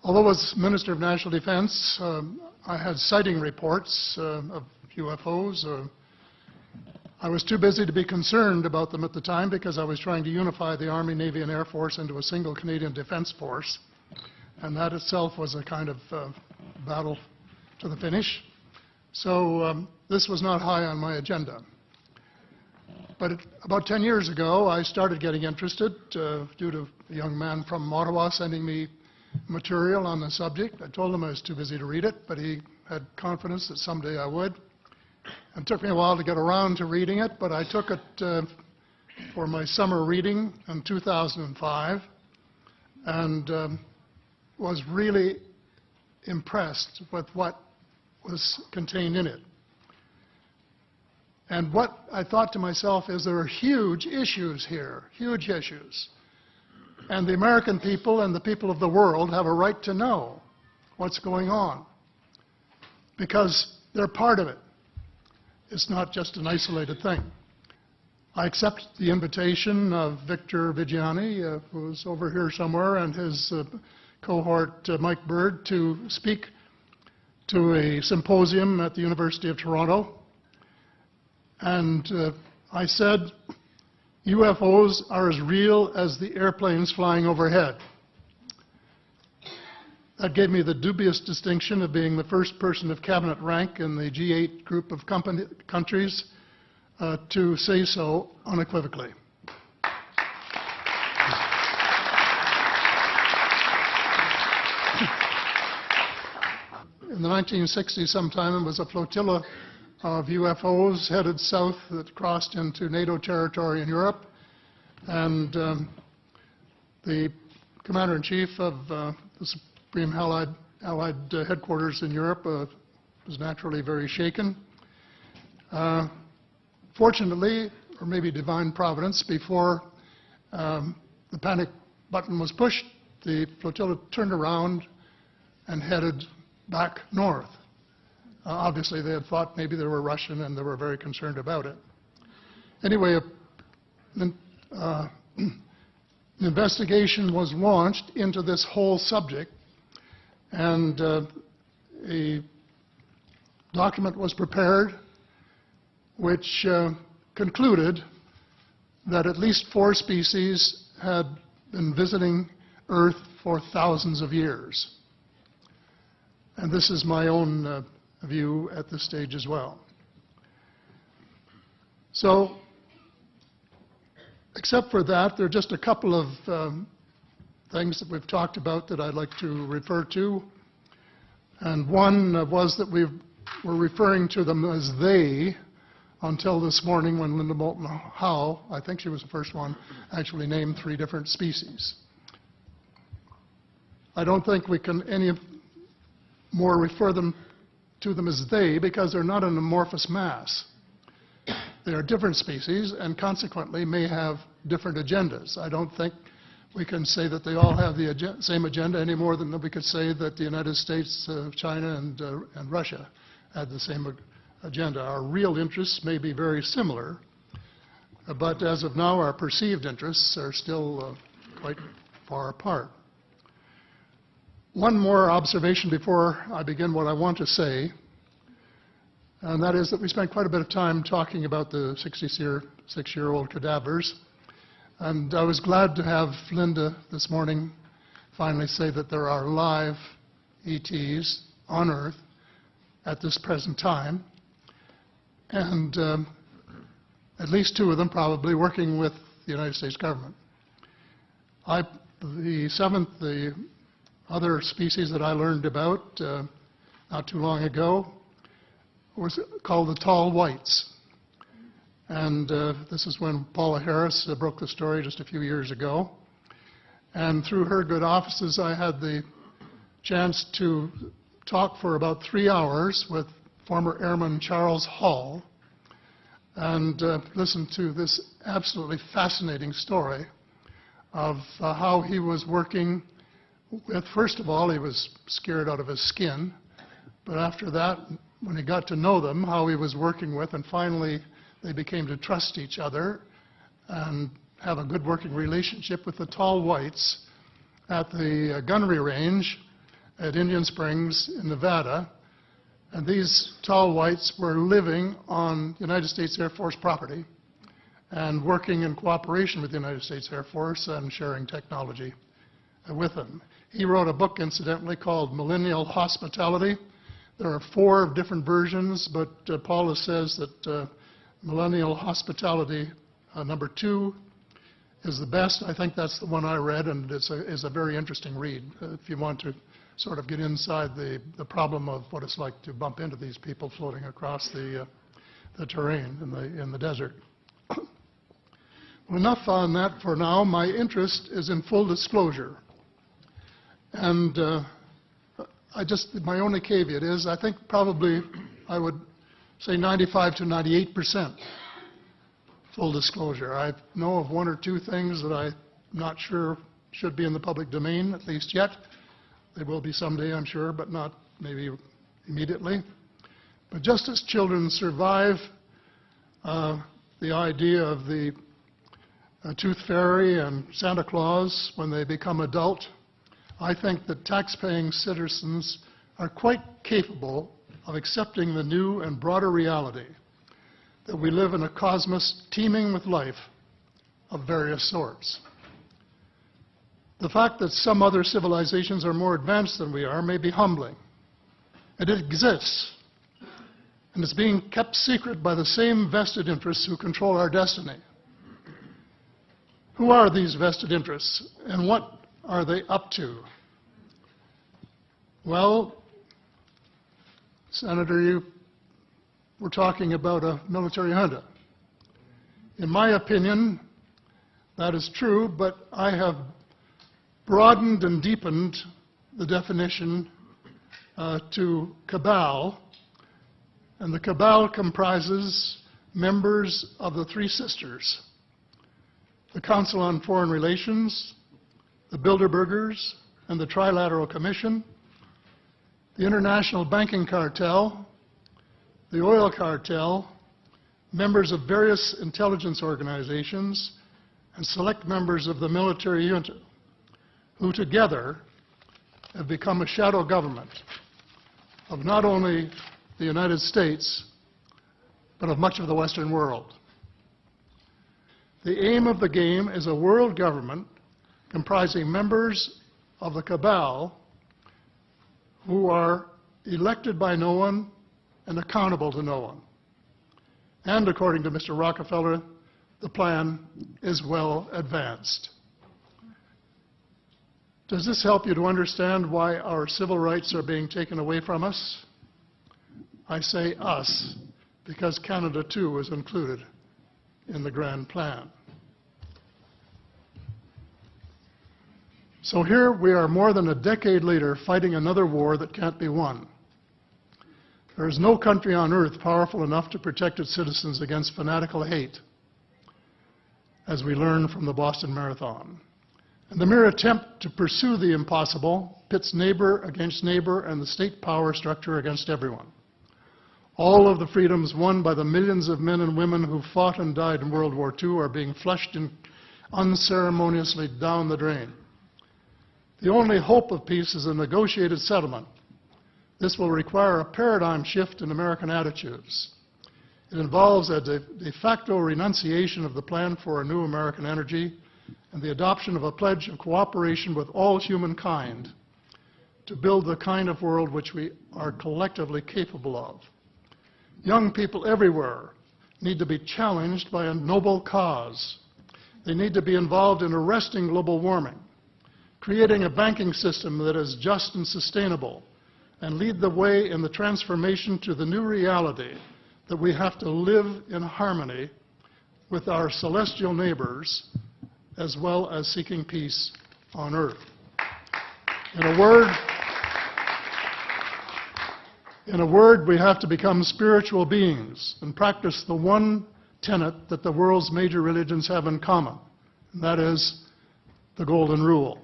Although as Minister of National Defense, I had sighting reports of UFOs. I was too busy to be concerned about them at the time because I was trying to unify the Army, Navy, and Air Force into a single Canadian Defence Force. And that itself was a kind of battle to the finish. So this was not high on my agenda. But about 10 years ago, I started getting interested due to a young man from Ottawa sending me material on the subject. I told him I was too busy to read it, but he had confidence that someday I would. It took me a while to get around to reading it, but I took it for my summer reading in 2005 and was really impressed with what was contained in it. And what I thought to myself is there are huge issues here, huge issues. And the American people and the people of the world have a right to know what's going on because they're part of it. It's not just an isolated thing. I accept the invitation of Victor Vigiani, who's over here somewhere, and his cohort, Mike Bird, to speak to a symposium at the University of Toronto. And I said, UFOs are as real as the airplanes flying overhead. That gave me the dubious distinction of being the first person of cabinet rank in the G8 group of countries to say so unequivocally. In the 1960s sometime, it was a flotilla of UFOs headed south that crossed into NATO territory in Europe. And the Commander-in-Chief of the Supreme Allied Headquarters in Europe was naturally very shaken. Fortunately, or maybe divine providence, before the panic button was pushed, the flotilla turned around and headed back north. Obviously, they had thought maybe they were Russian and they were very concerned about it. Anyway, an investigation was launched into this whole subject, and a document was prepared which concluded that at least 4 species had been visiting Earth for thousands of years. And this is my own view at this stage as well. So, except for that, there are just a couple of things that we've talked about that I'd like to refer to. And one was that we were referring to them as they until this morning when Linda Moulton Howe, I think she was the first one, actually named 3 different species. I don't think we can any more refer to them as they because they're not an amorphous mass. They are different species and consequently may have different agendas. I don't think we can say that they all have the same agenda any more than we could say that the United States, China, and Russia had the same agenda. Our real interests may be very similar, but as of now, our perceived interests are still quite far apart. One more observation before I begin what I want to say, and that is that we spent quite a bit of time talking about the 66-year-old cadavers. And I was glad to have Linda this morning finally say that there are live ETs on Earth at this present time, and at least 2 of them probably working with the United States government. The other species that I learned about not too long ago was called the tall whites. And this is when Paula Harris broke the story just a few years ago. And through her good offices, I had the chance to talk for about 3 hours with former Airman Charles Hall and listen to this absolutely fascinating story of how he was working with, first of all, he was scared out of his skin, but after that, when he got to know them, how he was working with, and finally they became to trust each other and have a good working relationship with the tall whites at the gunnery range at Indian Springs in Nevada, and these tall whites were living on United States Air Force property and working in cooperation with the United States Air Force and sharing technology with them. He wrote a book, incidentally, called Millennial Hospitality. There are 4 different versions, but Paula says that Millennial Hospitality number 2 is the best. I think that's the one I read, and it's a very interesting read if you want to sort of get inside the problem of what it's like to bump into these people floating across the terrain in the desert. Well, enough on that for now. My interest is in full disclosure. And my only caveat is I think probably I would say 95 to 98% full disclosure. I know of 1 or 2 things that I'm not sure should be in the public domain, at least yet. They will be someday, I'm sure, but not maybe immediately. But just as children survive the idea of the Tooth Fairy and Santa Claus when they become adult, I think that tax-paying citizens are quite capable of accepting the new and broader reality that we live in a cosmos teeming with life of various sorts. The fact that some other civilizations are more advanced than we are may be humbling. And it exists, and it's being kept secret by the same vested interests who control our destiny. Who are these vested interests, and what are they up to? Well, Senator, you were talking about a military junta. In my opinion, that is true, but I have broadened and deepened the definition to cabal, and the cabal comprises members of the 3 sisters: the Council on Foreign Relations, the Bilderbergers, and the Trilateral Commission, the International Banking Cartel, the Oil Cartel, members of various intelligence organizations, and select members of the military junta, who together have become a shadow government of not only the United States, but of much of the Western world. The aim of the game is a world government comprising members of the cabal who are elected by no one and accountable to no one. And according to Mr. Rockefeller, the plan is well advanced. Does this help you to understand why our civil rights are being taken away from us? I say us, because Canada too is included in the grand plan. So here we are more than a decade later fighting another war that can't be won. There is no country on earth powerful enough to protect its citizens against fanatical hate, as we learned from the Boston Marathon. And the mere attempt to pursue the impossible pits neighbor against neighbor and the state power structure against everyone. All of the freedoms won by the millions of men and women who fought and died in World War II are being flushed unceremoniously down the drain. The only hope of peace is a negotiated settlement. This will require a paradigm shift in American attitudes. It involves a de facto renunciation of the plan for a new American energy and the adoption of a pledge of cooperation with all humankind to build the kind of world which we are collectively capable of. Young people everywhere need to be challenged by a noble cause. They need to be involved in arresting global warming, creating a banking system that is just and sustainable, and lead the way in the transformation to the new reality that we have to live in harmony with our celestial neighbors, as well as seeking peace on earth. In a word, we have to become spiritual beings and practice the one tenet that the world's major religions have in common, and that is the Golden Rule.